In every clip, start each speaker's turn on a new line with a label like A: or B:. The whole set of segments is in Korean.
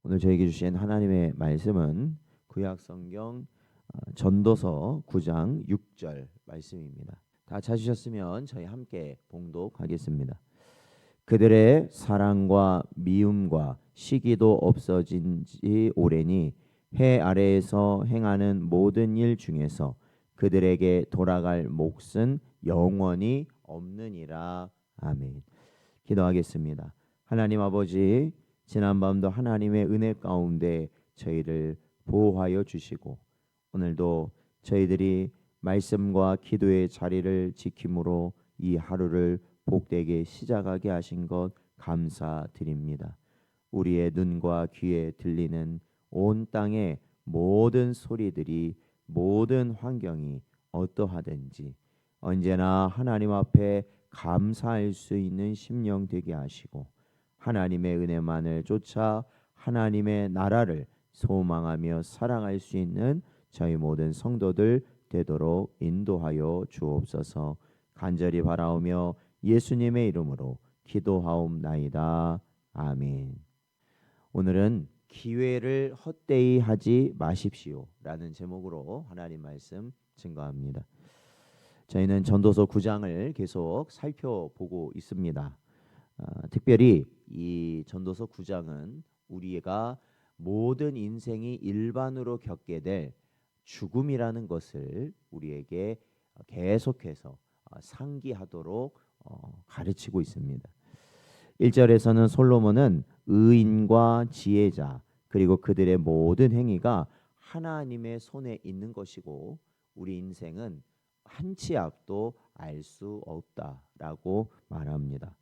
A: 오늘 저에게 주신 하나님의 말씀은 구약 성경 전도서 9장 6절 말씀입니다. 다 찾으셨으면 저희 함께 봉독하겠습니다. 그들의 사랑과 미움과 시기도 없어진 지 오래니 해 아래에서 행하는 모든 일 중에서 그들에게 돌아갈 몫은 영원히 없느니라. 아멘. 기도하겠습니다. 하나님 아버지, 지난밤도 하나님의 은혜 가운데 저희를 보호하여 주시고 오늘도 저희들이 말씀과 기도의 자리를 지킴으로 이 하루를 복되게 시작하게 하신 것 감사드립니다. 우리의 눈과 귀에 들리는 온 땅의 모든 소리들이, 모든 환경이 어떠하든지 언제나 하나님 앞에 감사할 수 있는 심령 되게 하시고 하나님의 은혜만을 쫓아 하나님의 나라를 소망하며 살아갈 수 있는 저희 모든 성도들 되도록 인도하여 주옵소서. 간절히 바라오며 예수님의 이름으로 기도하옵나이다. 아멘. 오늘은 기회를 헛되이 하지 마십시오 라는 제목으로 하나님 말씀 증거합니다. 저희는 전도서 9장을 계속 살펴보고 있습니다. 특별히 이 전도서 9장은 우리가 모든 인생이 일반으로 겪게 될 죽음이라는 것을 우리에게 계속해서 상기하도록 가르치고 있습니다. 1절에서는 솔로몬은 의인과 지혜자 그리고 그들의 모든 행위가 하나님의 손에 있는 것이고 우리 인생은 한 치 앞도 알 수 없다라고 말합니다.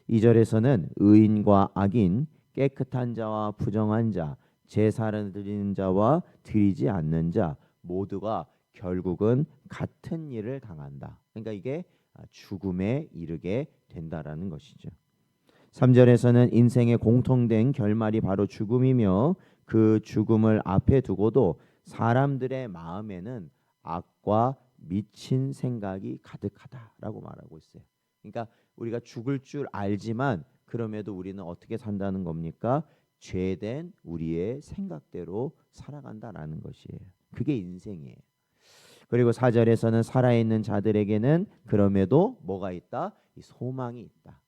A: 2절에서는 의인과 악인, 깨끗한 자와 부정한 자, 제사를 드리는 자와 드리지 않는 자 모두가 결국은 같은 일을 당한다. 그러니까 이게 죽음에 이르게 된다라는 것이죠. 3절에서는 인생의 공통된 결말이 바로 죽음이며 그 죽음을 앞에 두고도 사람들의 마음에는 악과 미친 생각이 가득하다라고 말하고 있어요. 그러니까 우리가 죽을 줄 알지만 그럼에도 우리는 어떻게 산다는 겁니까? 죄된 우리의 생각대로 살아간다라는 것이에요. 그게 인생이에요. 그리고 4절에서는 살아있는 자들에게는 그럼에도 뭐가 있다? 이 소망이 있다.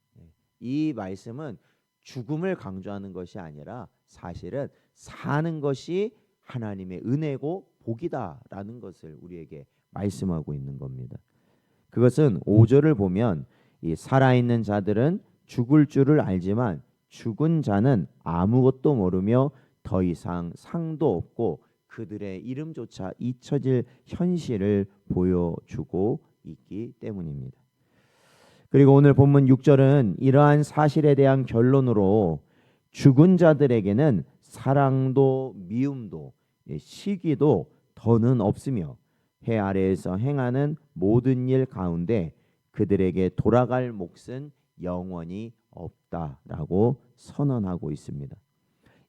A: 이 말씀은 죽음을 강조하는 것이 아니라 사실은 사는 것이 하나님의 은혜고 복이다라는 것을 우리에게 말씀하고 있는 겁니다. 그것은 5절을 보면 이 살아있는 자들은 죽을 줄을 알지만 죽은 자는 아무것도 모르며 더 이상 상도 없고 그들의 이름조차 잊혀질 현실을 보여주고 있기 때문입니다. 그리고 오늘 본문 6절은 이러한 사실에 대한 결론으로 죽은 자들에게는 사랑도 미움도 시기도 더는 없으며 해 아래에서 행하는 모든 일 가운데 그들에게 돌아갈 몫은 영원히 없다라고 선언하고 있습니다.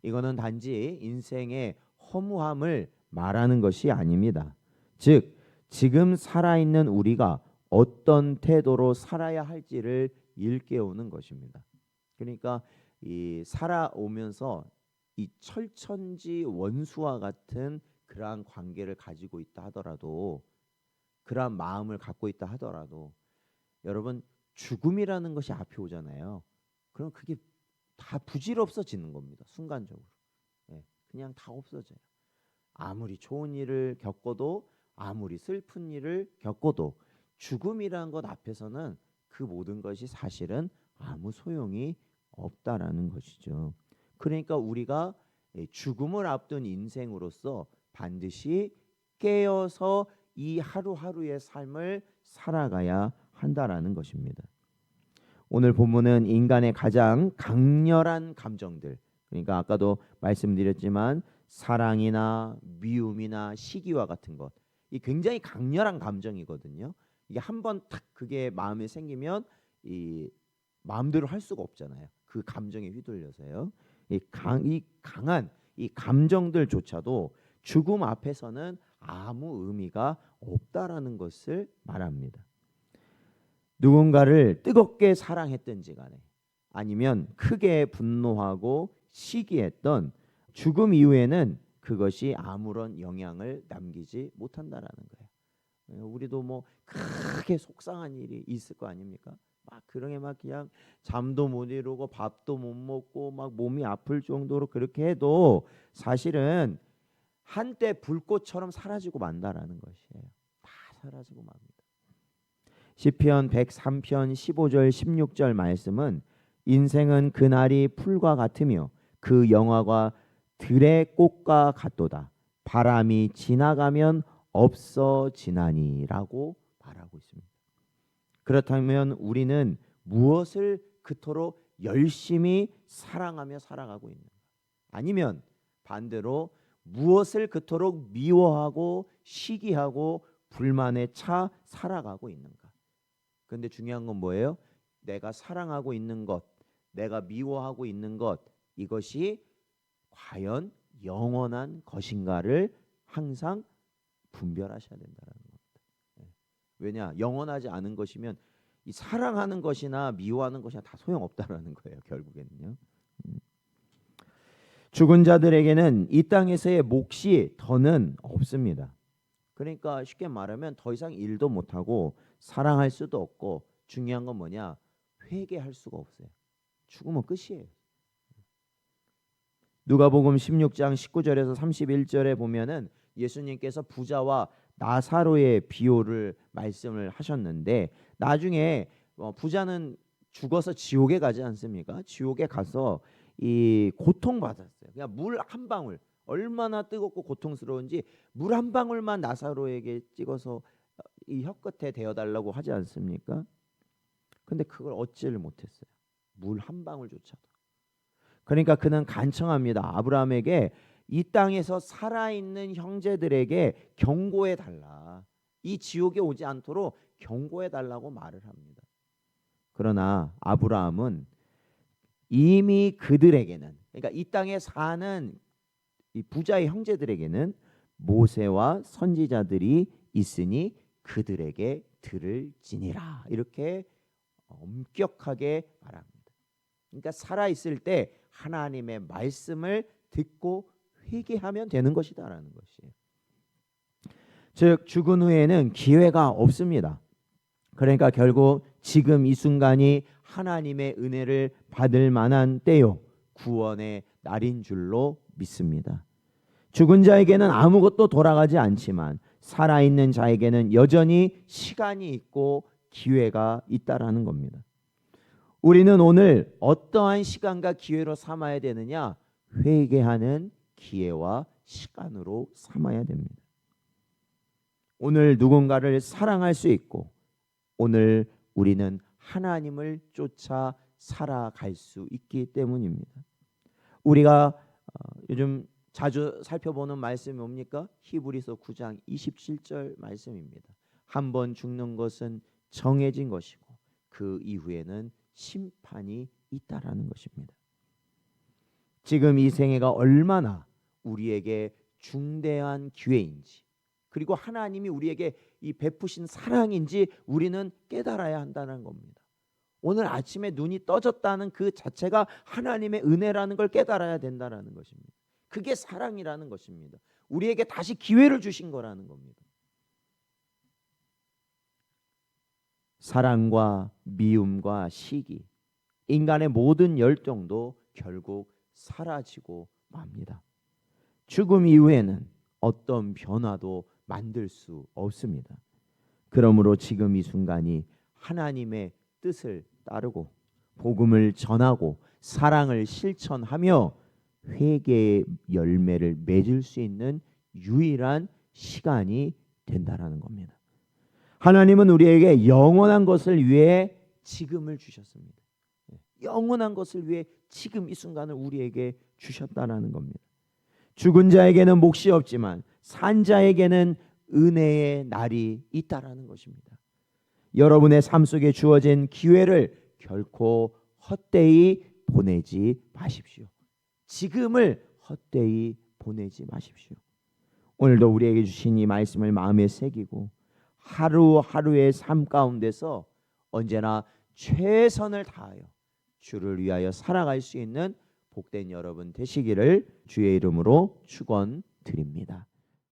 A: 이거는 단지 인생의 허무함을 말하는 것이 아닙니다. 즉 지금 살아있는 우리가 어떤 태도로 살아야 할지를 일깨우는 것입니다. 그러니까 이 살아오면서 이 철천지 원수와 같은 그러한 관계를 가지고 있다 하더라도, 그러한 마음을 갖고 있다 하더라도 여러분 죽음이라는 것이 앞에 오잖아요. 그럼 그게 다 부질없어지는 겁니다. 순간적으로. 그냥 다 없어져요. 아무리 좋은 일을 겪어도, 아무리 슬픈 일을 겪어도 죽음이라는 것 앞에서는 그 모든 것이 사실은 아무 소용이 없다라는 것이죠. 그러니까 우리가 죽음을 앞둔 인생으로서 반드시 깨어서 이 하루하루의 삶을 살아가야 한다라는 것입니다. 오늘 본문은 인간의 가장 강렬한 감정들, 그러니까 아까도 말씀드렸지만 사랑이나 미움이나 시기와 같은 것, 이 굉장히 강렬한 감정이거든요. 이게 한번 딱 그게 마음에 생기면 이 마음대로 할 수가 없잖아요. 그 감정에 휘둘려서요. 이 강한 이 감정들조차도 죽음 앞에서는 아무 의미가 없다라는 것을 말합니다. 누군가를 뜨겁게 사랑했든지 간에 아니면 크게 분노하고 시기했던 죽음 이후에는 그것이 아무런 영향을 남기지 못한다라는 거예요. 우리도 뭐 크게 속상한 일이 있을 거 아닙니까? 막 그러게 막 그냥 잠도 못 이루고 밥도 못 먹고 막 몸이 아플 정도로 그렇게 해도 사실은 한때 불꽃처럼 사라지고 만다라는 것이에요. 다 사라지고 맙니다. 시편 103편 15절 16절 말씀은 인생은 그날이 풀과 같으며 그 영화가 들의 꽃과 같도다. 바람이 지나가면 없어지나니라고 말하고 있습니다. 그렇다면 우리는 무엇을 그토록 열심히 사랑하며 살아가고 있는가? 아니면 반대로 무엇을 그토록 미워하고 시기하고 불만에 차 살아가고 있는가? 그런데 중요한 건 뭐예요? 내가 사랑하고 있는 것, 내가 미워하고 있는 것, 이것이 과연 영원한 것인가를 항상 분별하셔야 된다는 겁니다. 왜냐? 영원하지 않은 것이면 이 사랑하는 것이나 미워하는 것이나 다 소용없다라는 거예요. 결국에는요. 죽은 자들에게는 이 땅에서의 몫이 더는 없습니다. 그러니까 쉽게 말하면 더 이상 일도 못하고 사랑할 수도 없고 중요한 건 뭐냐? 회개할 수가 없어요. 죽으면 끝이에요. 누가복음 16장 19절에서 31절에 보면은 예수님께서 부자와 나사로의 비유를 말씀을 하셨는데 나중에 부자는 죽어서 지옥에 가지 않습니까? 지옥에 가서 이 고통받았어요. 그냥 물 한 방울, 얼마나 뜨겁고 고통스러운지 물 한 방울만 나사로에게 찍어서 이 혀끝에 대어달라고 하지 않습니까? 근데 그걸 얻지를 못했어요. 물 한 방울조차도. 그러니까 그는 간청합니다. 아브라함에게 이 땅에서 살아있는 형제들에게 경고해 달라. 이 지옥에 오지 않도록 경고해 달라고 말을 합니다. 그러나 아브라함은 이미 그들에게는, 그러니까 이 땅에 사는 이 부자의 형제들에게는 모세와 선지자들이 있으니 그들에게 들을지니라, 이렇게 엄격하게 말합니다. 그러니까 살아 있을 때 하나님의 말씀을 듣고 회개하면 되는 것이다라는 것이에요. 즉 죽은 후에는 기회가 없습니다. 그러니까 결국 지금 이 순간이 하나님의 은혜를 받을 만한 때요, 구원의 날인 줄로 믿습니다. 죽은 자에게는 아무것도 돌아가지 않지만 살아있는 자에게는 여전히 시간이 있고 기회가 있다라는 겁니다. 우리는 오늘 어떠한 시간과 기회로 삼아야 되느냐? 회개하는 기회와 시간으로 삼아야 됩니다. 오늘 누군가를 사랑할 수 있고 오늘 우리는 하나님을 쫓아 살아갈 수 있기 때문입니다. 우리가 요즘 자주 살펴보는 말씀이 뭡니까? 히브리서 9장 27절 말씀입니다. 한 번 죽는 것은 정해진 것이고 그 이후에는 심판이 있다라는 것입니다. 지금 이 생애가 얼마나 우리에게 중대한 기회인지, 그리고 하나님이 우리에게 이 베푸신 사랑인지 우리는 깨달아야 한다는 겁니다. 오늘 아침에 눈이 떠졌다는 그 자체가 하나님의 은혜라는 걸 깨달아야 된다는 것입니다. 그게 사랑이라는 것입니다. 우리에게 다시 기회를 주신 거라는 겁니다. 사랑과 미움과 시기, 인간의 모든 열정도 결국 사라지고 맙니다. 죽음 이후에는 어떤 변화도 만들 수 없습니다. 그러므로 지금 이 순간이 하나님의 뜻을 따르고 복음을 전하고 사랑을 실천하며 회개의 열매를 맺을 수 있는 유일한 시간이 된다라는 겁니다. 하나님은 우리에게 영원한 것을 위해 지금을 주셨습니다. 영원한 것을 위해 지금 이 순간을 우리에게 주셨다라는 겁니다. 죽은 자에게는 몫이 없지만 산 자에게는 은혜의 날이 있다라는 것입니다. 여러분의 삶 속에 주어진 기회를 결코 헛되이 보내지 마십시오. 지금을 헛되이 보내지 마십시오. 오늘도 우리에게 주신 이 말씀을 마음에 새기고 하루하루의 삶 가운데서 언제나 최선을 다하여 주를 위하여 살아갈 수 있는 복된 여러분 되시기를 주의 이름으로 축원드립니다.